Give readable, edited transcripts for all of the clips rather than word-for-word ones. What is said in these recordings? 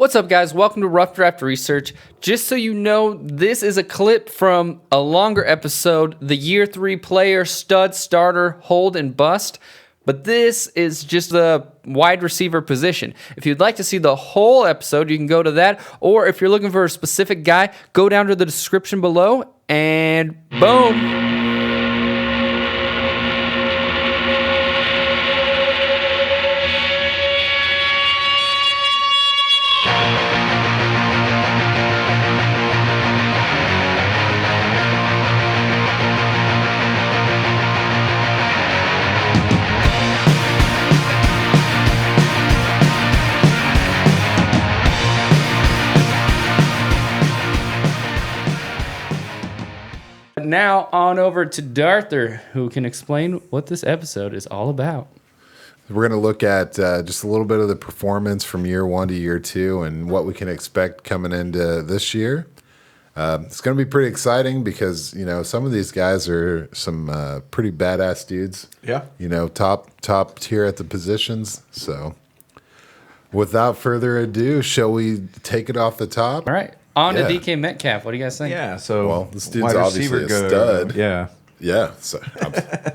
What's up, guys? Welcome to Rough Draft Research. Just so you know, this is a clip from a longer episode, the Year 3 player, stud, starter, hold, and bust. But this is just the wide receiver position. If you'd like to see the whole episode, you can go to that. Or if you're looking for a specific guy, go down to the description below and boom. Now on over to Darther, who can explain what this episode is all about. We're going to look at just a little bit of the performance from year 1 to year 2 and what we can expect coming into this year. It's going to be pretty exciting because, you know, some of these guys are some pretty badass dudes. Yeah. You know, top tier at the positions. So without further ado, shall we take it off the top? All right. On to DK Metcalf. What do you guys think? Yeah, so Well, this dude's obviously a stud. Yeah. Yeah. So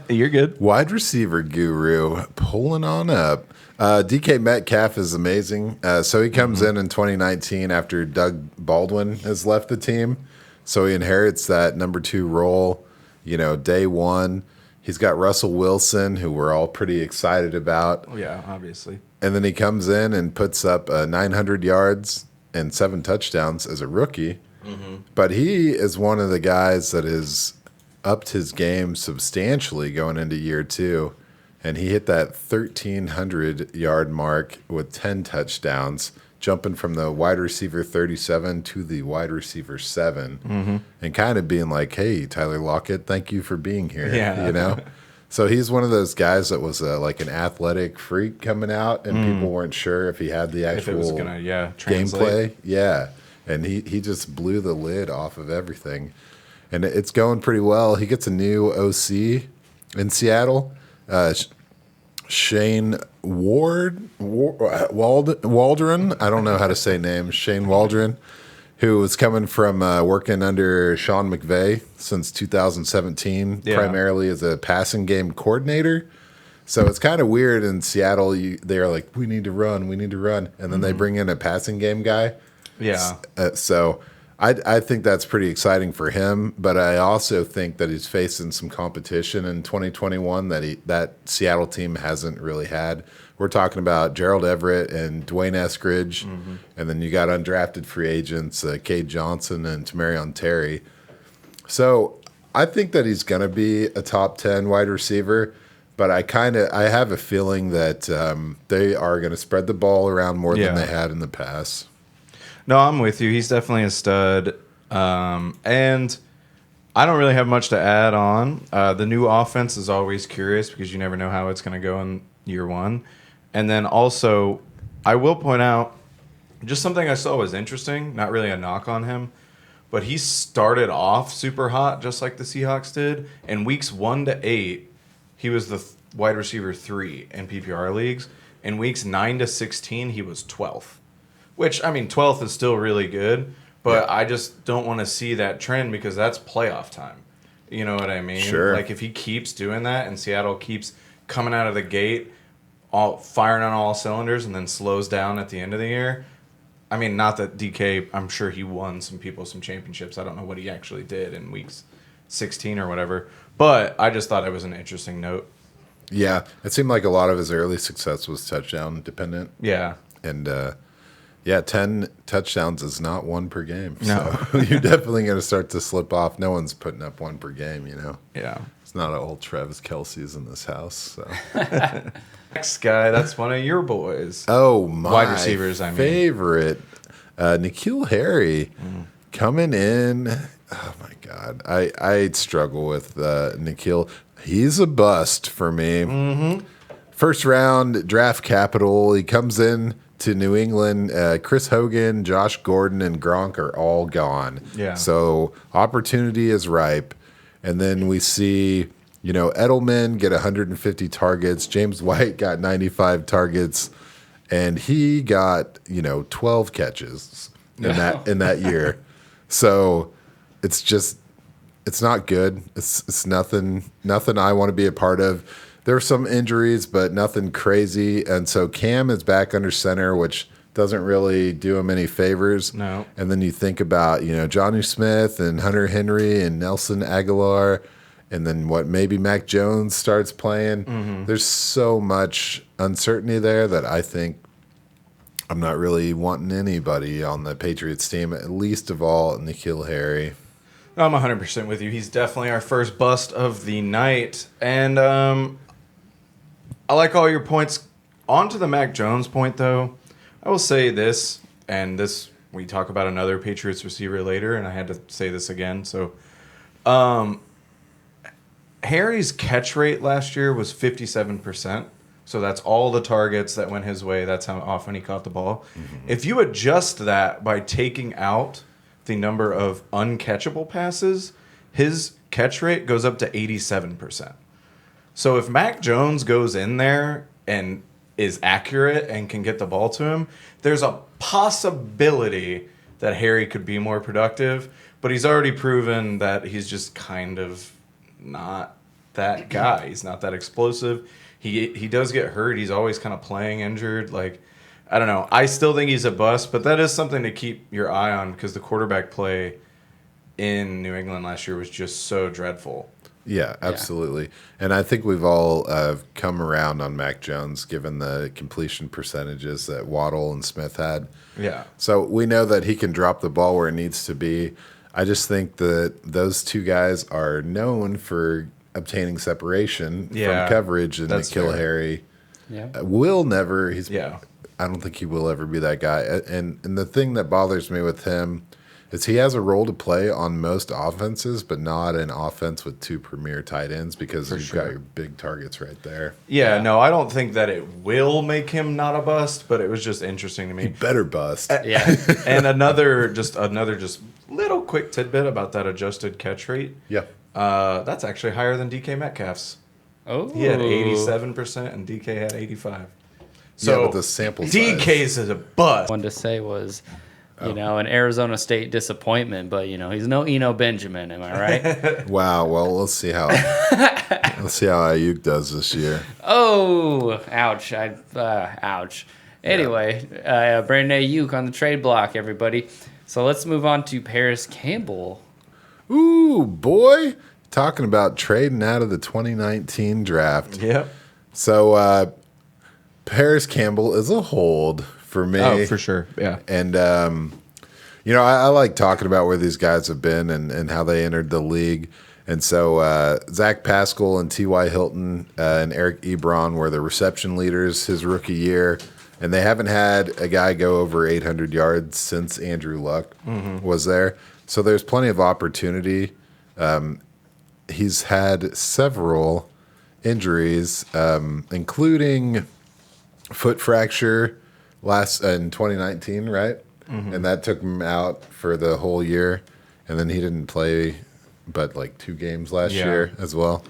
You're good. wide receiver guru pulling on up. DK Metcalf is amazing. So he comes in 2019 after Doug Baldwin has left the team. So he inherits that number 2 role, you know, day one. He's got Russell Wilson, who we're all pretty excited about. Oh, yeah, obviously. And then he comes in and puts up 900 yards and 7 touchdowns as a rookie. But he is one of the guys that has upped his game substantially going into year 2. And he hit that 1,300-yard mark with 10 touchdowns, jumping from the wide receiver 37 to the wide receiver 7, and kind of being like, hey, Tyler Lockett, thank you for being here. Yeah. You know? So he's one of those guys that was like an athletic freak coming out, and people weren't sure if he had the actual If it was going to, gameplay. translate. Yeah. And he just blew the lid off of everything. And it's going pretty well. He gets a new OC in Seattle. Shane Waldron. I don't know how to say names. Shane Waldron, who was coming from working under Sean McVay since 2017, primarily as a passing game coordinator. So it's kind of weird in Seattle. They're like, we need to run. And then they bring in a passing game guy. Yeah. So I think that's pretty exciting for him. But I also think that he's facing some competition in 2021 that Seattle team hasn't really had. We're talking about Gerald Everett and Dwayne Eskridge, and then you got undrafted free agents, Cade Johnson and Tamarion Terry. So I think that he's going to be a top 10 wide receiver, but I have a feeling that they are going to spread the ball around more than they had in the past. No, I'm with you. He's definitely a stud. And I don't really have much to add on. The new offense is always curious because you never know how it's going to go in year 1. And then also, I will point out just something I saw was interesting, not really a knock on him, but he started off super hot just like the Seahawks did. In weeks 1 to 8, he was the wide receiver 3 in PPR leagues. In weeks 9 to 16, he was 12th. Which, I mean, 12th is still really good, but I just don't want to see that trend because that's playoff time. You know what I mean? Sure. Like, if he keeps doing that and Seattle keeps coming out of the gate, all firing on all cylinders, and then slows down at the end of the year, I mean, not that DK, I'm sure he won some championships. I don't know what he actually did in weeks 16 or whatever, but I just thought it was an interesting note. Yeah, it seemed like a lot of his early success was touchdown dependent. Yeah. And 10 touchdowns is not 1 per game. No. So you're definitely going to start to slip off. No one's putting up 1 per game, you know. Yeah. It's not all Travis Kelce's in this house. So. Next guy, that's one of your boys. Oh, my wide receivers, I mean. favorite. N'Keal Harry coming in. Oh, my God. I struggle with N'Keal. He's a bust for me. First round draft capital. He comes in to New England. Chris Hogan, Josh Gordon, and Gronk are all gone. Yeah. So opportunity is ripe. And then we see, you know, Edelman get 150 targets. James White got 95 targets. and he got 12 catches in that year. So it's not good. It's nothing I want to be a part of. There were some injuries, but nothing crazy. And so Cam is back under center, which doesn't really do him any favors. No. And then you think about, Johnny Smith and Hunter Henry and Nelson Aguilar, and then maybe Mac Jones starts playing. Mm-hmm. There's so much uncertainty there that I think I'm not really wanting anybody on the Patriots team, at least of all N'Keal Harry. I'm 100% with you. He's definitely our first bust of the night. And I like all your points. On to the Mac Jones point, though. I will say this, and this we talk about another Patriots receiver later, and I had to say this again. So, Harry's catch rate last year was 57%. So that's all the targets that went his way. That's how often he caught the ball. Mm-hmm. If you adjust that by taking out the number of uncatchable passes, his catch rate goes up to 87%. So if Mac Jones goes in there and is accurate and can get the ball to him, there's a possibility that Harry could be more productive, but he's already proven that he's just kind of not that guy. He's not that explosive. He does get hurt. He's always kind of playing injured. Like, I don't know. I still think he's a bust, but that is something to keep your eye on because the quarterback play in New England last year was just so dreadful. Yeah, absolutely. Yeah. And I think we've all come around on Mac Jones given the completion percentages that Waddle and Smith had. Yeah. So we know that he can drop the ball where it needs to be. I just think that those two guys are known for obtaining separation from coverage, and N'Keal Harry will never. I don't think he will ever be that guy. And the thing that bothers me with him is he has a role to play on most offenses, but not an offense with two premier tight ends because you've got your big targets right there. Yeah, no, I don't think that it will make him not a bust, but it was just interesting to me. He better bust. And another little quick tidbit about that adjusted catch rate. Yeah. That's actually higher than DK Metcalf's. Oh. He had 87% and DK had 85%. So but the sample size. DK's is a bust. One to say was, an Arizona State disappointment, but he's no Eno Benjamin. Am I right? Wow. Well, let's see how Ayuk does this year. Oh, ouch! Ouch. Anyway, Brandon Ayuk on the trade block, everybody. So let's move on to Parris Campbell. Ooh, boy. Talking about trading out of the 2019 draft. Yep. So Parris Campbell is a hold for me. Oh, for sure. Yeah. And, I like talking about where these guys have been and how they entered the league. And so Zach Pascal and T.Y. Hilton and Eric Ebron were the reception leaders his rookie year. And they haven't had a guy go over 800 yards since Andrew Luck was there. So there's plenty of opportunity. He's had several injuries, including foot fracture in 2019, right? Mm-hmm. And that took him out for the whole year. And then he didn't play but like 2 games last year as well.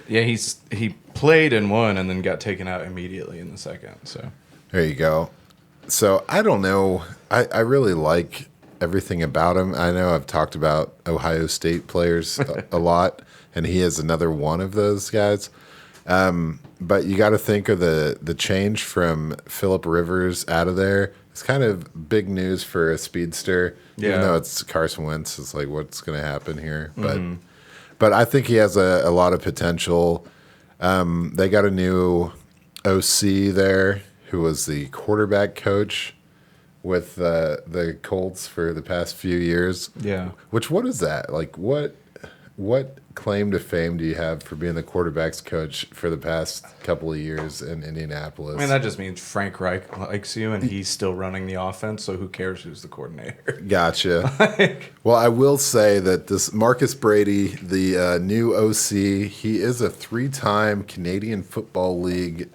Yeah, he played in one and then got taken out immediately in the second. So there you go. So I don't know. I really like everything about him. I know I've talked about Ohio State players a lot, and he is another one of those guys. But you got to think of the change from Phillip Rivers out of there. It's kind of big news for a speedster. Yeah. Even though it's Carson Wentz, it's like, what's going to happen here? But I think he has a lot of potential. They got a new OC there who was the quarterback coach with the Colts for the past few years. Yeah. What is that? Like, what claim to fame do you have for being the quarterback's coach for the past couple of years in Indianapolis? I mean, that just means Frank Reich likes you, and he's still running the offense, so who cares who's the coordinator? Gotcha. Well, I will say that this Marcus Brady, the new OC, he is a 3-time Canadian Football League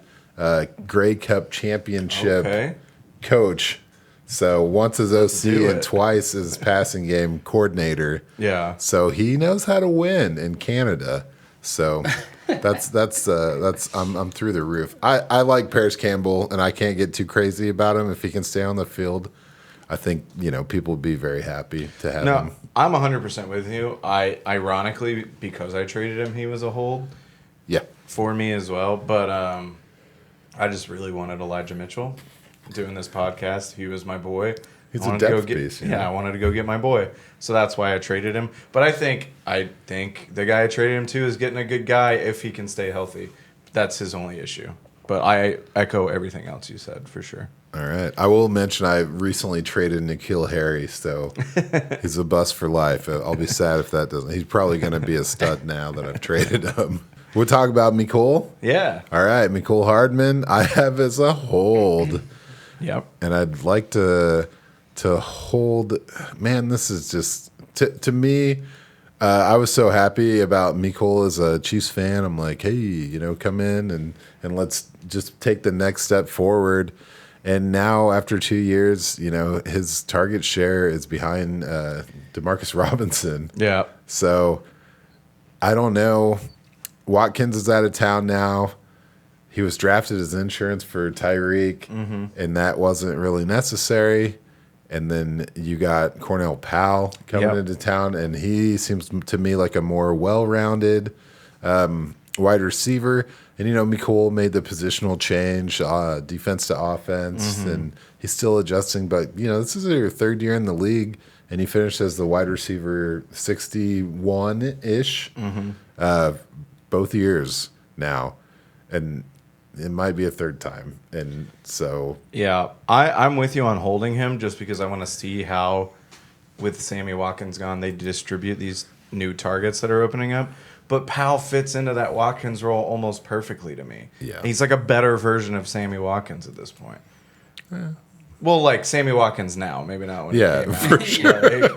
Grey Cup championship coach. So once as OC and twice as passing game coordinator. Yeah. So he knows how to win in Canada. So I'm through the roof. I like Parris Campbell, and I can't get too crazy about him if he can stay on the field. I think people would be very happy to have him. I'm 100% with you. Ironically, because I traded him, he was a hold. Yeah, for me as well. But I just really wanted Elijah Mitchell doing this podcast. He was my boy. He's a depth piece. Yeah, I wanted to go get my boy. So that's why I traded him. But I think the guy I traded him to is getting a good guy if he can stay healthy. That's his only issue. But I echo everything else you said, for sure. All right. I will mention I recently traded N'Keal Harry, so he's a bust for life. I'll be sad if that doesn't. He's probably going to be a stud now that I've traded him. We'll talk about Mecole. Yeah. All right. Mecole Hardman, I have as a hold. Yep. And I'd like to hold. Man, this is just to me. I was so happy about Mecole as a Chiefs fan. I'm like, hey, come in and let's just take the next step forward. And now, after 2 years, his target share is behind Demarcus Robinson. Yeah. So I don't know. Watkins is out of town now. He was drafted as insurance for Tyreek, and that wasn't really necessary. And then you got Cornell Powell coming into town, and he seems to me like a more well-rounded wide receiver. And, Mecole made the positional change, defense to offense, and he's still adjusting. But, this is your third year in the league, and he finished as the wide receiver 61-ish both years now. And it might be a third time. And so... Yeah, I'm with you on holding him just because I want to see how, with Sammy Watkins gone, they distribute these new targets that are opening up. But Powell fits into that Watkins role almost perfectly to me. Yeah. He's like a better version of Sammy Watkins at this point. Yeah. Well, like Sammy Watkins now, maybe not when he came out. For sure.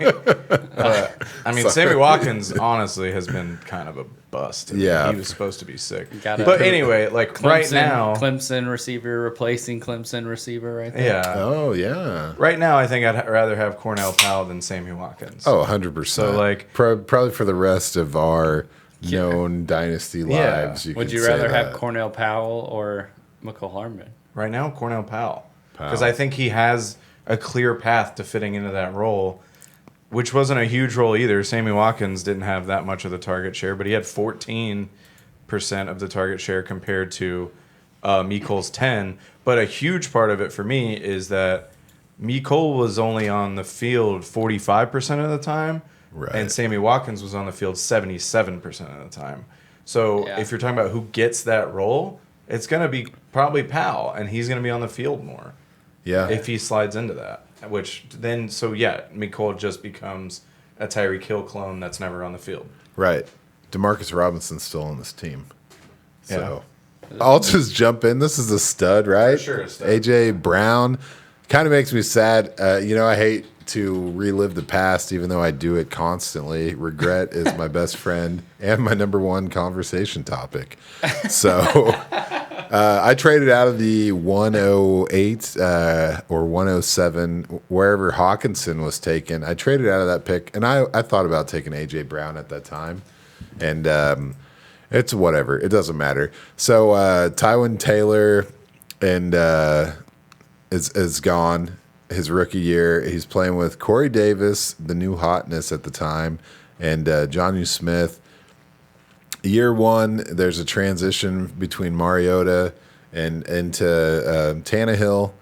But, Sammy Watkins honestly has been kind of a bust. Yeah. He was supposed to be sick. But anyway, like right now... Clemson receiver replacing Clemson receiver right there. Yeah. Oh, yeah. Right now, I think I'd rather have Cornell Powell than Sammy Watkins. Oh, 100%. So, like... Probably for the rest of our known Dynasty lives. Would you rather have Cornell Powell or Mecole Hardman? Right now, Cornell Powell. Because I think he has a clear path to fitting into that role, which wasn't a huge role either. Sammy Watkins didn't have that much of the target share, but he had 14% of the target share compared to Mecole's 10%. But a huge part of it for me is that Mecole was only on the field 45% of the time, and Sammy Watkins was on the field 77% of the time. So if you're talking about who gets that role, it's going to be probably Powell, and he's going to be on the field more. Yeah. If he slides into that. Mecole just becomes a Tyreek Hill clone that's never on the field. Right. Demarcus Robinson's still on this team. So I'll just jump in. This is a stud, right? For sure a stud. AJ Brown kind of makes me sad. I hate to relive the past, even though I do it constantly. Regret is my best friend and my number one conversation topic. So I traded out of the 108 or 107, wherever Hawkinson was taken. I traded out of that pick, and I thought about taking A.J. Brown at that time. And it's whatever. It doesn't matter. So Tywin Taylor is gone. His rookie year, he's playing with Corey Davis, the new hotness at the time, and Jonnu Smith. Year one, there's a transition between Mariota and into Tannehill,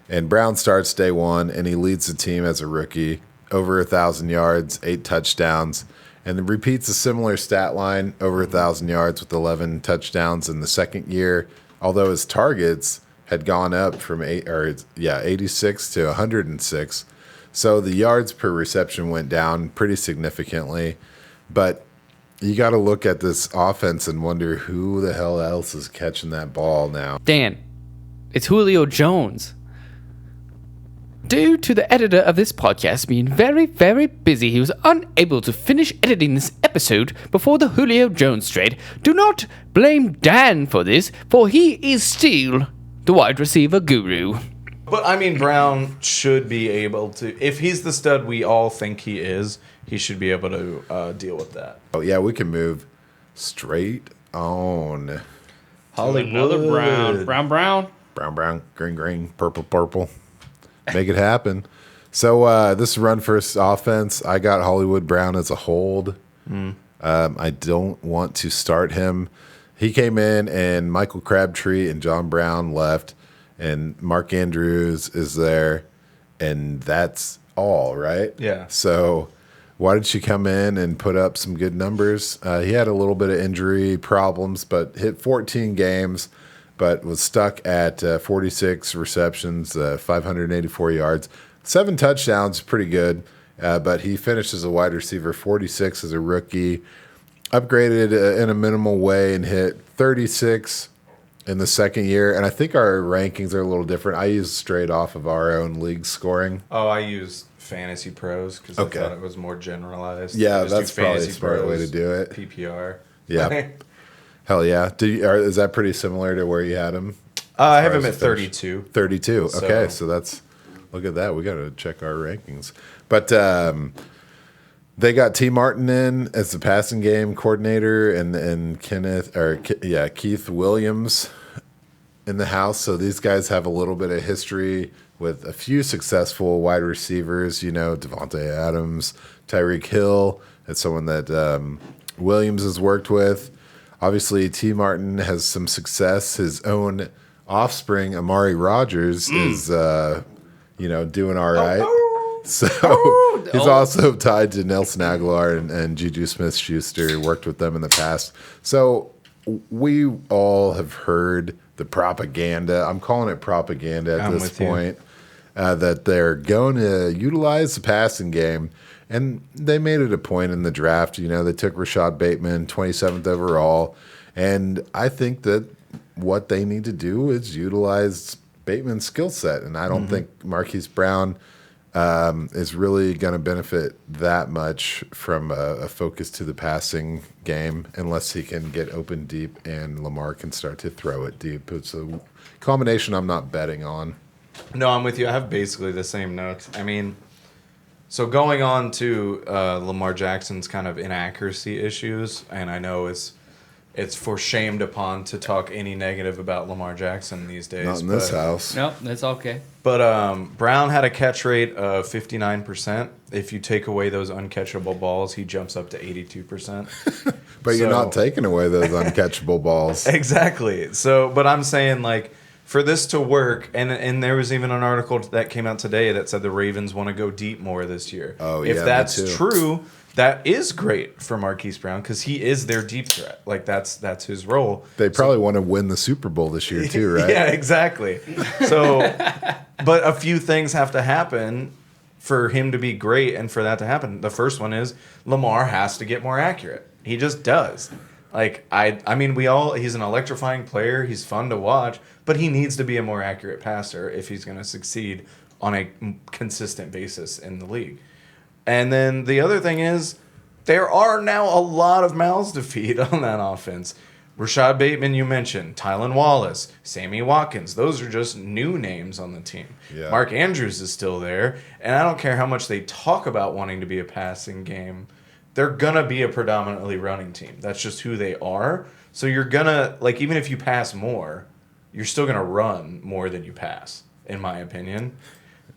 and Brown starts day one, and he leads the team as a rookie, over 1,000 yards, 8 touchdowns, and then repeats a similar stat line, over 1,000 yards with 11 touchdowns in the second year, although his targets had gone up from 86 to 106. So the yards per reception went down pretty significantly. But you got to look at this offense and wonder who the hell else is catching that ball now. Dan, it's Julio Jones. Due to the editor of this podcast being very, very busy, he was unable to finish editing this episode before the Julio Jones trade. Do not blame Dan for this, for he is still the wide receiver guru. But, Brown should be able to, if he's the stud we all think he is, he should be able to deal with that. Oh, yeah, we can move straight own. Hollywood. Another brown. Brown, green, purple. Make it happen. So this run first offense, I got Hollywood Brown as a hold. I don't want to start him. He came in, and Michael Crabtree and John Brown left, and Mark Andrews is there, and that's all, right? Yeah. So why did you come in and put up some good numbers? He had a little bit of injury problems, but hit 14 games, but was stuck at 46 receptions, 584 yards, 7 touchdowns, pretty good. But he finished as a wide receiver, 46 as a rookie, upgraded in a minimal way and hit 36 in the second year. And I think our rankings are a little different. I used straight off of our own league scoring. Oh, I use Fantasy Pros because I thought it was more generalized. Yeah, Just that's do probably a Fantasy smart way Pros, to do it. PPR. Yeah. Hell yeah. Is that pretty similar to where you had him? I have him at 32. 32. Okay, so that's look at that. We got to check our rankings. But they got T. Martin in as the passing game coordinator, and Keith Williams in the house. So these guys have a little bit of history with a few successful wide receivers. You know, Devontae Adams, Tyreek Hill. That's someone that Williams has worked with. Obviously, T. Martin has some success. His own offspring, Amari Rogers, is doing all right. So he's also tied to Nelson Aguilar and Juju Smith-Schuster, worked with them in the past. So we all have heard the propaganda. I'm calling it propaganda at this point, that they're going to utilize the passing game. And they made it a point in the draft. You know, they took Rashad Bateman, 27th overall. And I think that what they need to do is utilize Bateman's skill set. And I don't think Marquise Brown is really going to benefit that much from a focus to the passing game unless he can get open deep and Lamar can start to throw it deep. It's a combination I'm not betting on. No, I'm with you. I have basically the same notes. I mean, so going on to Lamar Jackson's kind of inaccuracy issues, and I know it's for shamed upon to talk any negative about Lamar Jackson these days. Not in this house. Nope, that's okay. But Brown had a catch rate of 59%. If you take away those uncatchable balls, he jumps up to 82%. But you're not taking away those uncatchable balls. Exactly. So, but I'm saying, like, for this to work, and there was even an article that came out today that said the Ravens want to go deep more this year. Oh, yeah, if that's true, that is great for Marquise Brown because he is their deep threat. Like, that's his role. They probably want to win the Super Bowl this year too, right? Yeah, exactly. So, but a few things have to happen for him to be great and for that to happen. The first one is Lamar has to get more accurate. He just does. Like, I mean, he's an electrifying player. He's fun to watch, but he needs to be a more accurate passer if he's going to succeed on a consistent basis in the league. And then the other thing is there are now a lot of mouths to feed on that offense. Rashad Bateman, you mentioned. Tylan Wallace, Sammy Watkins. Those are just new names on the team. Yeah. Mark Andrews is still there. And I don't care how much they talk about wanting to be a passing game. They're going to be a predominantly running team. That's just who they are. So you're going to, like, even if you pass more, you're still going to run more than you pass, in my opinion.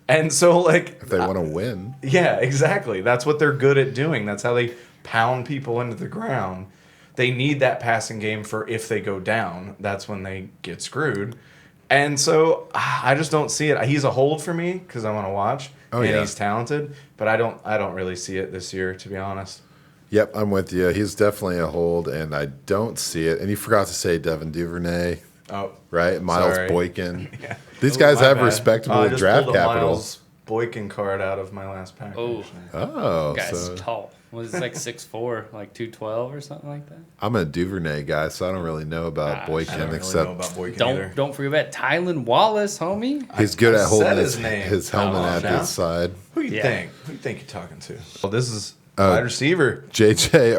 And so, like, If they want to win. Yeah, exactly. That's what they're good at doing. That's how they pound people into the ground. They need that passing game for if they go down. That's when they get screwed. And so I just don't see it. He's a hold for me because I want to watch. Oh, and yeah. he's talented. But I don't really see it this year, to be honest. Yep, I'm with you. He's definitely a hold, and I don't see it. And you forgot to say Devin Duvernay, Oh, right? Miles sorry. Boykin. Yeah. These guys My have bad. respectable I just draft pulled a capital. Miles Boykin card out of my last package. Oh. Oh, Guy's so tall. Was it like 6'4", like 212 or something like that? I'm a Duvernay guy, so I don't really know about Boykin, I don't really except know about Boykin either. Don't forget Tylan Wallace, homie. he's good I at holding said his his name. his helmet Come on at now. his side. Who you Yeah. think? Who you think you're talking to? Well, this is wide receiver. JJ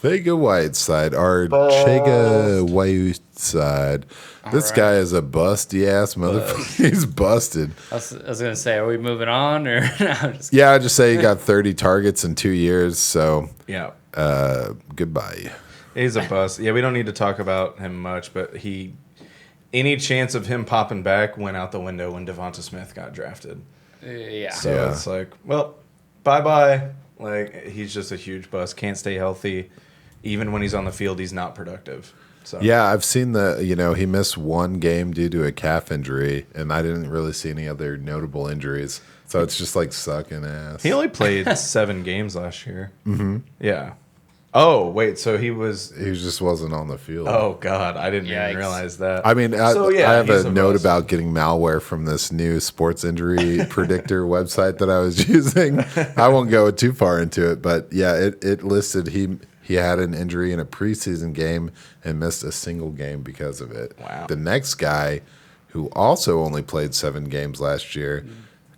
Arcega-Whiteside. Arcega-Whiteside. This right. guy is a busty ass motherfucker. He's busted. I was gonna say, are we moving on or? No, I'm just Yeah, I'd just say he got 30 targets in 2 years, so Yeah. goodbye. He's a bust. Yeah, we don't need to talk about him much, but any chance of him popping back went out the window when Devonta Smith got drafted. Yeah. So it's like, well, bye-bye. Like, he's just a huge bust. Can't stay healthy. Even when he's on the field, he's not productive. So Yeah, I've seen he missed one game due to a calf injury, and I didn't really see any other notable injuries. So it's just like sucking ass. he only played 7 games last year. Mm-hmm. Yeah. Oh, wait, so he just wasn't on the field. Oh, God, I didn't Yikes. even realize that. I mean, I have he's a note bust. about getting malware from this new sports injury predictor website that I was using. I won't go too far into it, but yeah, it listed he had an injury in a preseason game and missed a single game because of it. Wow. The next guy, who also only played 7 games last year,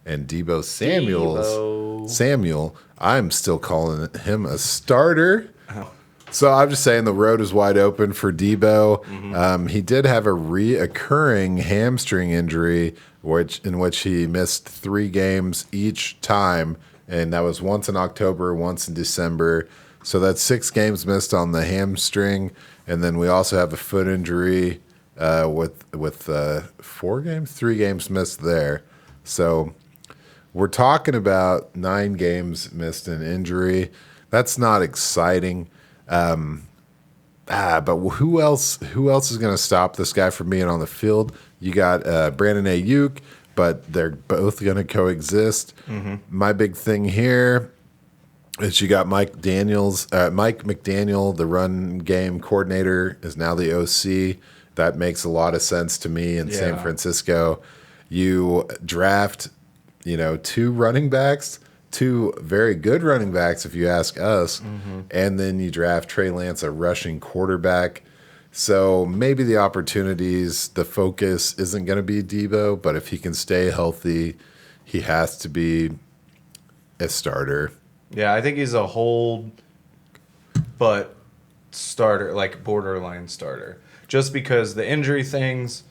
and Deebo Samuel, I'm still calling him a starter. So I'm just saying the road is wide open for Deebo. Mm-hmm. He did have a reoccurring hamstring injury, in which he missed 3 games each time, and that was once in October, once in December. So that's 6 games missed on the hamstring, and then we also have a foot injury with 3 games missed there. So we're talking about 9 games missed in injury. That's not exciting. But who else is going to stop this guy from being on the field? You got Brandon Ayuk, but they're both going to coexist. Mm-hmm. My big thing here is you got Mike McDaniel, the run game coordinator, is now the OC. That makes a lot of sense to me in San Francisco. You draft, 2 running backs, 2 very good running backs, if you ask us, and then you draft Trey Lance, a rushing quarterback. So maybe the focus isn't going to be Deebo, but if he can stay healthy, he has to be a starter. Yeah, I think he's a hold, but starter, like borderline starter. Just because the injury things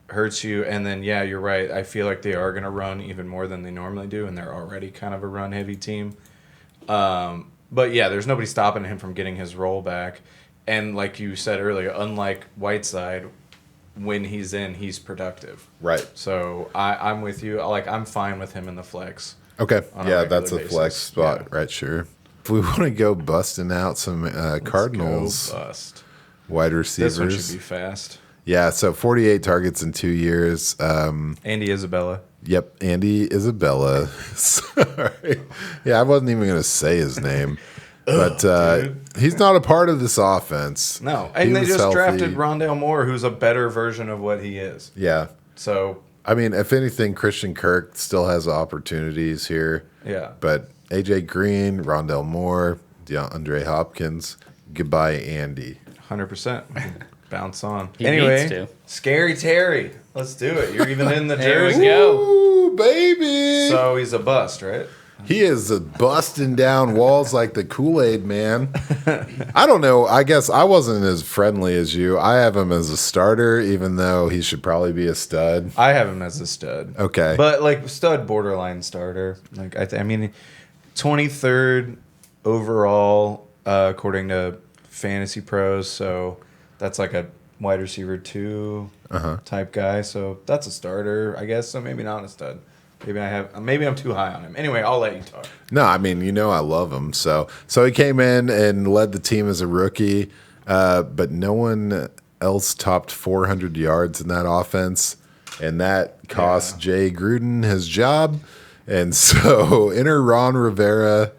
hurts you, and then, yeah, you're right. I feel like they are going to run even more than they normally do, and they're already kind of a run-heavy team. But, yeah, there's nobody stopping him from getting his role back. And like you said earlier, unlike Whiteside, when he's in, he's productive. Right. So I'm with you. I'm fine with him in the flex. Okay. Yeah, that's a basis. flex spot, right? Sure. If we want to go busting out some Cardinals Go bust. wide receivers. This one should be fast. Yeah, so 48 targets in 2 years. Andy Isabella. Yep, Andy Isabella. Sorry. Yeah, I wasn't even going to say his name. But he's not a part of this offense. No, and He they was just healthy. drafted Rondale Moore, who's a better version of what he is. Yeah. So, I mean, if anything, Christian Kirk still has opportunities here. yeah. But A.J. Green, Rondale Moore, DeAndre Hopkins, goodbye, Andy. 100%. Bounce on. He anyway, needs to. Scary Terry. Let's do it. You're even in the There we jersey. go. Ooh, baby. So he's a bust, right? He is busting down walls like the Kool-Aid man. I don't know. I guess I wasn't as friendly as you. I have him as a starter, even though he should probably be a stud. I have him as a stud. Okay. But stud borderline starter. I mean, 23rd overall according to Fantasy Pros. So that's like a wide receiver 2 type guy. So that's a starter, I guess. So maybe not a stud. Maybe I'm too high on him. Anyway, I'll let you talk. No, I mean, I love him. So he came in and led the team as a rookie, but no one else topped 400 yards in that offense, and that cost Jay Gruden his job. And so enter Ron Rivera,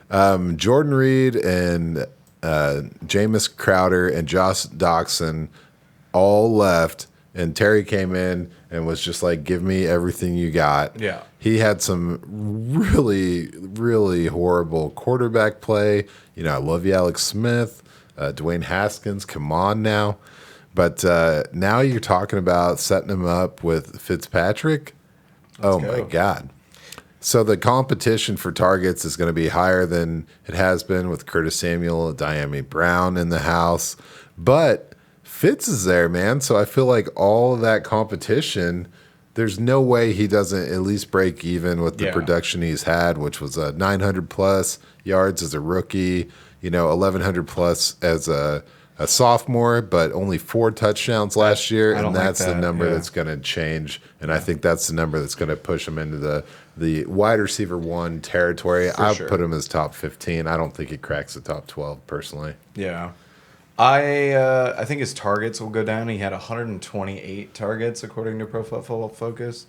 Jordan Reed, and Jameis Crowder and Josh Doxson all left, and Terry came in and was just like, give me everything you got. Yeah. He had some really, really horrible quarterback play. I love you, Alex Smith, Dwayne Haskins, come on now. But now you're talking about setting him up with Fitzpatrick. Let's go. My God. So the competition for targets is going to be higher than it has been with Curtis Samuel, Diami Brown in the house. But Fitz is there, man. So I feel like all of that competition, there's no way he doesn't at least break even with the production he's had, which was 900 plus yards as a rookie, 1,100 plus as a a sophomore, but only 4 touchdowns last year, I don't and like that's the that, number yeah. that's going to change. And I think that's the number that's going to push him into the wide receiver 1 territory. I'll sure. put him as top 15. I don't think he cracks the top 12 personally. Yeah. I think his targets will go down. He had 128 targets according to Pro Football Focus.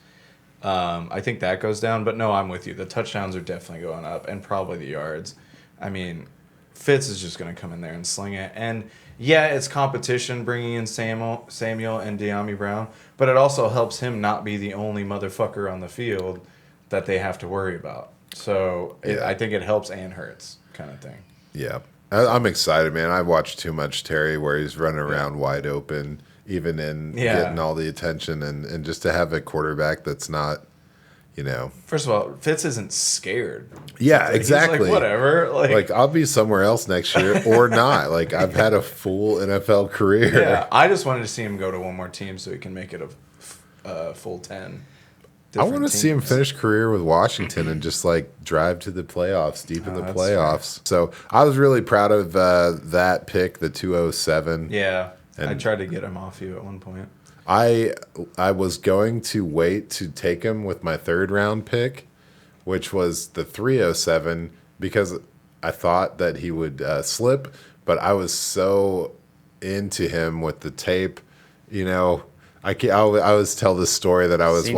I think that goes down, but no, I'm with you. The touchdowns are definitely going up, and probably the yards. I mean, Fitz is just going to come in there and sling it. And yeah, it's competition bringing in Samuel and De'Ami Brown, but it also helps him not be the only motherfucker on the field that they have to worry about. So I think it helps and hurts, kind of thing. Yeah. I'm excited, man. I watched too much Terry where he's running around wide open, even in getting all the attention, and just to have a quarterback that's not, First of all, Fitz isn't scared. Yeah, exactly. He's like, whatever. Like, I'll be somewhere else next year or not. Like, I've had a full NFL career. Yeah, I just wanted to see him go to one more team so he can make it a full 10. I want to see him finish career with Washington and just like drive to the playoffs, deep in the playoffs. So I was really proud of that pick, the 207. Yeah, and I tried to get him off you at one point. I was going to wait to take him with my 3rd round pick, which was the 307, because I thought that he would slip, but I was so into him with the tape, I always tell this story that I was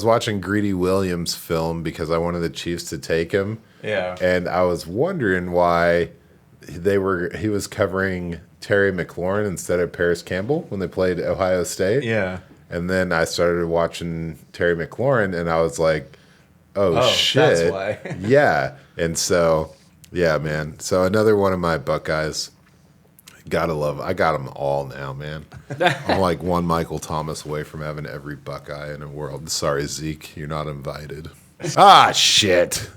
watching Greedy Williams film because I wanted the Chiefs to take him. Yeah. And I was wondering why he was covering Terry McLaurin instead of Parris Campbell when they played Ohio State. Yeah. And then I started watching Terry McLaurin and I was like, oh shit. That's why. Yeah. And so, yeah, man. So another one of my Buckeyes. Gotta love it. I got them all now, man. I'm like one Michael Thomas away from having every Buckeye in the world. Sorry, Zeke, you're not invited. Shit.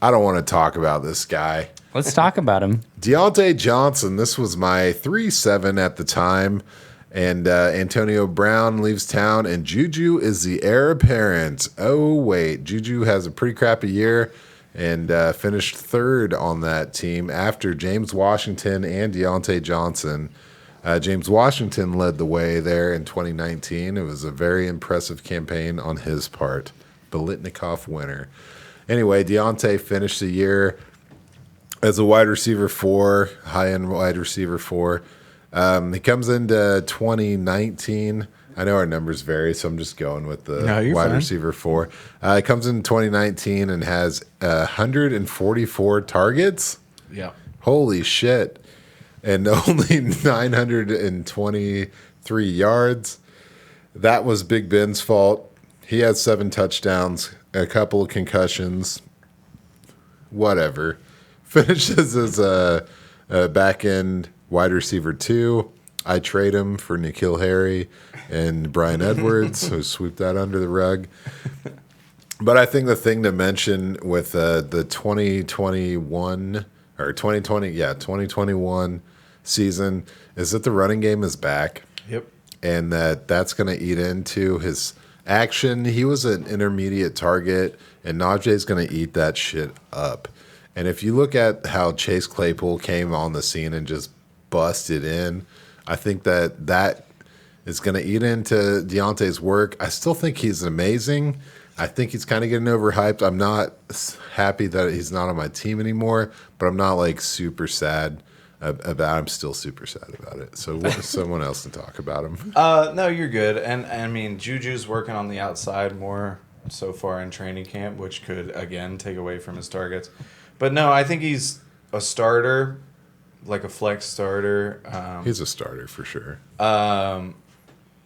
I don't want to talk about this guy. Let's talk about him. Diontae Johnson. This was my 3-7 at the time. And Antonio Brown leaves town, and Juju is the heir apparent. Oh, wait. Juju has a pretty crappy year and finished 3rd on that team after James Washington and Diontae Johnson. James Washington led the way there in 2019. It was a very impressive campaign on his part. Biletnikoff winner. Anyway, Diontae finished the year as a wide receiver 4, high-end wide receiver 4. He comes into 2019. I know our numbers vary, so I'm just going with the wide receiver 4. He comes in 2019 and has 144 targets. Yeah. Holy shit. And only 923 yards. That was Big Ben's fault. He had 7 touchdowns, a couple of concussions. Whatever. Finishes as a back-end wide receiver 2. I trade him for N'Keal Harry and Brian Edwards, so sweep that under the rug. But I think the thing to mention with the 2021 season is that the running game is back. Yep. And that's going to eat into his action. He was an intermediate target, and Najee's going to eat that shit up. And if you look at how Chase Claypool came on the scene and just busted in, I think that is going to eat into Deontay's work. I still think he's amazing. I think he's kind of getting overhyped. I'm not happy that he's not on my team anymore, but I'm not like super sad about. I'm still super sad about it. So someone else to talk about him. No, you're good. And I mean, Juju's working on the outside more so far in training camp, which could again take away from his targets. But no, I think he's a starter. Like a flex starter. He's a starter for sure. But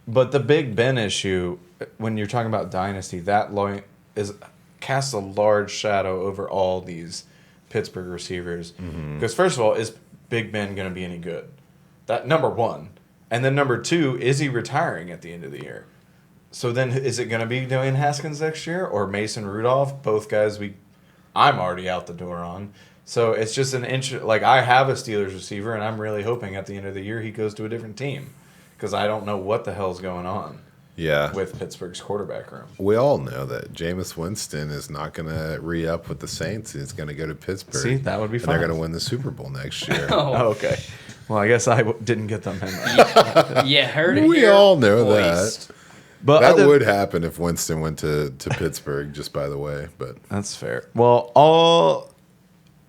the Big Ben issue, when you're talking about Dynasty, that line casts a large shadow over all these Pittsburgh receivers. Because first of all, is Big Ben going to be any good? That number one. And then number 2, is he retiring at the end of the year? So then is it going to be Dwayne Haskins next year or Mason Rudolph? Both guys I'm already out the door on. So it's just an like I have a Steelers receiver, and I'm really hoping at the end of the year he goes to a different team because I don't know what the hell's going on. Yeah, with Pittsburgh's quarterback room. We all know that Jameis Winston is not going to re-up with the Saints. He's going to go to Pittsburgh. See, that would be fun. They're going to win the Super Bowl next year. Oh, okay. Well, I guess I didn't get them in. Yeah, heard it We here all know voiced. that. But That would happen if Winston went to Pittsburgh, just by the way. But That's fair. Well,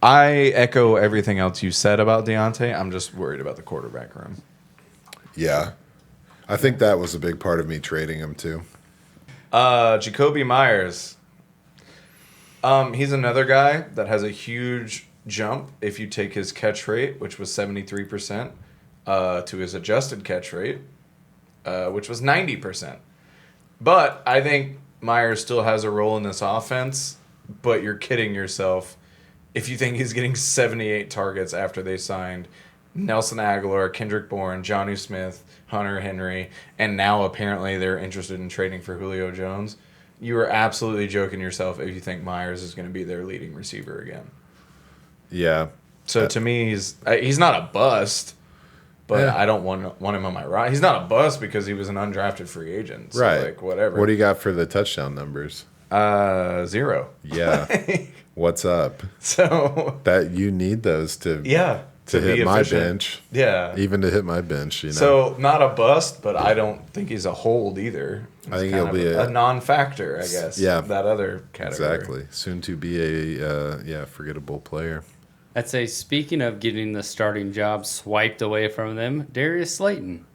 I echo everything else you said about Diontae. I'm just worried about the quarterback room. yeah, I think that was a big part of me trading him too. Jakobi Meyers. He's another guy that has a huge jump if you take his catch rate, which was 73%, to his adjusted catch rate, which was 90%. But I think Myers still has a role in this offense, but you're kidding yourself if you think he's getting 78 targets after they signed Nelson Aguilar, Kendrick Bourne, Jonnu Smith, Hunter Henry, and now apparently they're interested in trading for Julio Jones. You are absolutely joking yourself if you think Myers is going to be their leading receiver again. Yeah. So to me, he's not a bust, but Yeah. I don't want him on my right. He's not a bust because he was an undrafted free agent. So Right. like whatever. What do you got for the touchdown numbers? 0. Yeah. What's up? So That you need those to to hit be my efficient. bench. Yeah. Even to hit my bench, you know. So not a bust, but I don't think he's a hold either. I think He's he'll kind be of a non-factor, I guess. Yeah. That other category. Exactly. Soon to be a forgettable player. I'd say, speaking of getting the starting job swiped away from them, Darius Slayton.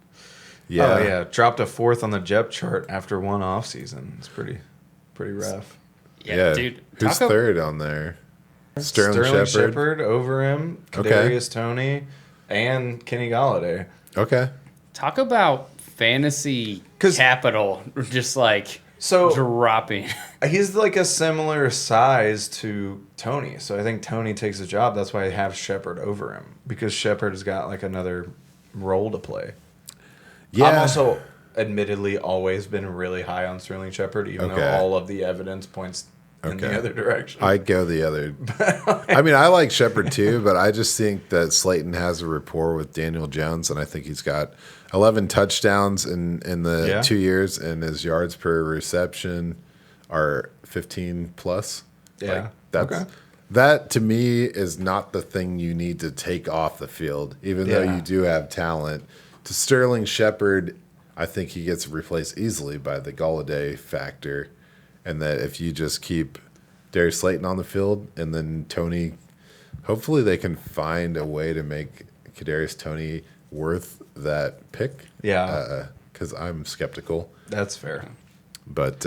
Yeah. Oh yeah, dropped a 4th on the depth chart after one offseason. It's pretty rough. Yeah, dude. Who's talk third on there? Sterling Shepard. Shepard over him, Okay. Darius Toney, and Kenny Galladay. Okay. Talk about fantasy 'Cause- capital, just like So dropping. he's like a similar size to Tony, so I think Tony takes the job. That's why I have Shepard over him, because Shepard has got like another role to play. Yeah. I'm also admittedly always been really high on Sterling Shepard, even though Okay. all of the evidence points in the Okay. other direction. I go the other. I mean, I like Shepard too, but I just think that Slayton has a rapport with Daniel Jones, and I think he's got 11 touchdowns in the Yeah. 2 years, and his yards per reception are 15 plus. Yeah. That's Okay. that to me is not the thing you need to take off the field, even though Yeah. you do have talent. To Sterling Shepard, I think he gets replaced easily by the Galladay factor. And that if you just keep Darius Slayton on the field and then Tony, hopefully they can find a way to make Kadarius Toney worth that pick. Yeah. Because I'm skeptical. That's fair. But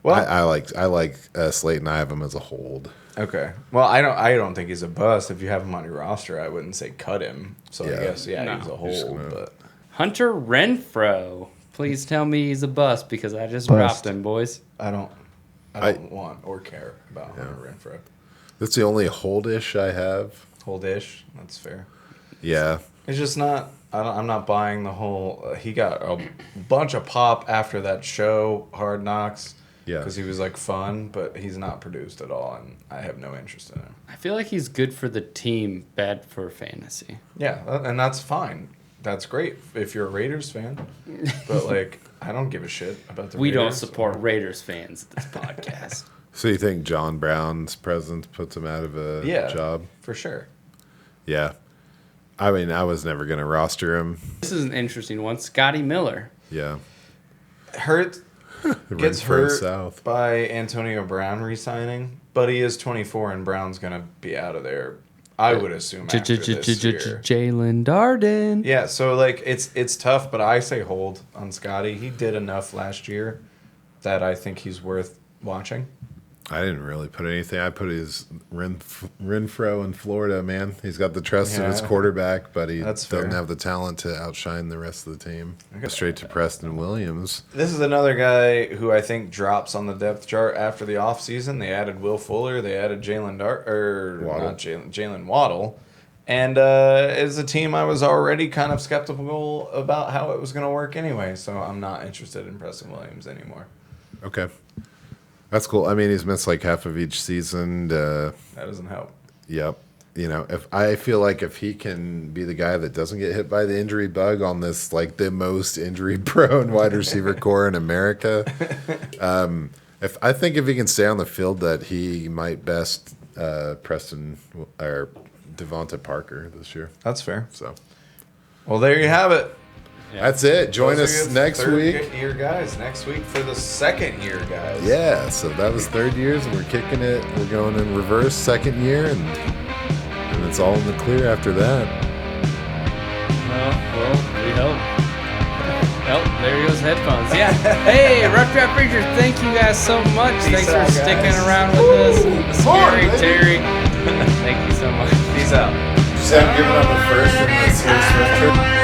Well- I like Slayton. I have him as a hold. Okay. Well, I don't think he's a bust. If you have him on your roster, I wouldn't say cut him. So I Yeah. guess No. he's a just hold. gonna- But Hunter Renfrow. Please tell me he's a bust because I just Bust. dropped him, boys. I don't want or care about Hunter Renfrow. That's the only holdish I have. Hold-ish. That's fair. Yeah. It's just not. I'm not buying the whole. He got a bunch of pop after that show, Hard Knocks. Yeah. Because he was like fun, but he's not produced at all, and I have no interest in him. I feel like he's good for the team, bad for fantasy. Yeah, and that's fine. That's great if you're a Raiders fan. But like, I don't give a shit about the We Raiders. don't support Raiders fans at this podcast. So you think John Brown's presence puts him out of a job? for sure. Yeah. I mean, I was never going to roster him. This is an interesting one. Scotty Miller. Yeah. Gets Renfrow hurt South. by Antonio Brown re-signing, but he is 24 and Brown's gonna be out of there. I would assume after this year. Jalen Darden. Yeah, so like it's tough, but I say hold on Scotty. He did enough last year that I think he's worth watching. I didn't really put anything. I put his Renfrow in Florida, man. He's got the trust of his Yeah. quarterback, but he That's doesn't fair. have the talent to outshine the rest of the team. Go straight to Preston Williams. This is another guy who I think drops on the depth chart after the offseason. They added Will Fuller. They added Jalen Waddle. And as a team, I was already kind of skeptical about how it was going to work anyway. So I'm not interested in Preston Williams anymore. Okay. That's cool. I mean, he's missed like half of each season. That doesn't help. Yep. You know, if I feel like if he can be the guy that doesn't get hit by the injury bug on this, like the most injury prone wide receiver core in America, if he can stay on the field, that he might best Preston or Devonta Parker this year. That's fair. So Well, there you have it. That's it. Join us next week. Third-year guys. Next week for the second-year guys. Yeah, so that was 3rd years, and we're kicking it. We're going in reverse 2nd year, and it's all in the clear after that. Well, we hope. Oh, there goes headphones. Yeah. Hey, Rough Draft Preachers, thank you guys so much. Thanks for sticking around with us. Scary Terry. Thank you so much. Peace out. Sam, give it on the first and the series.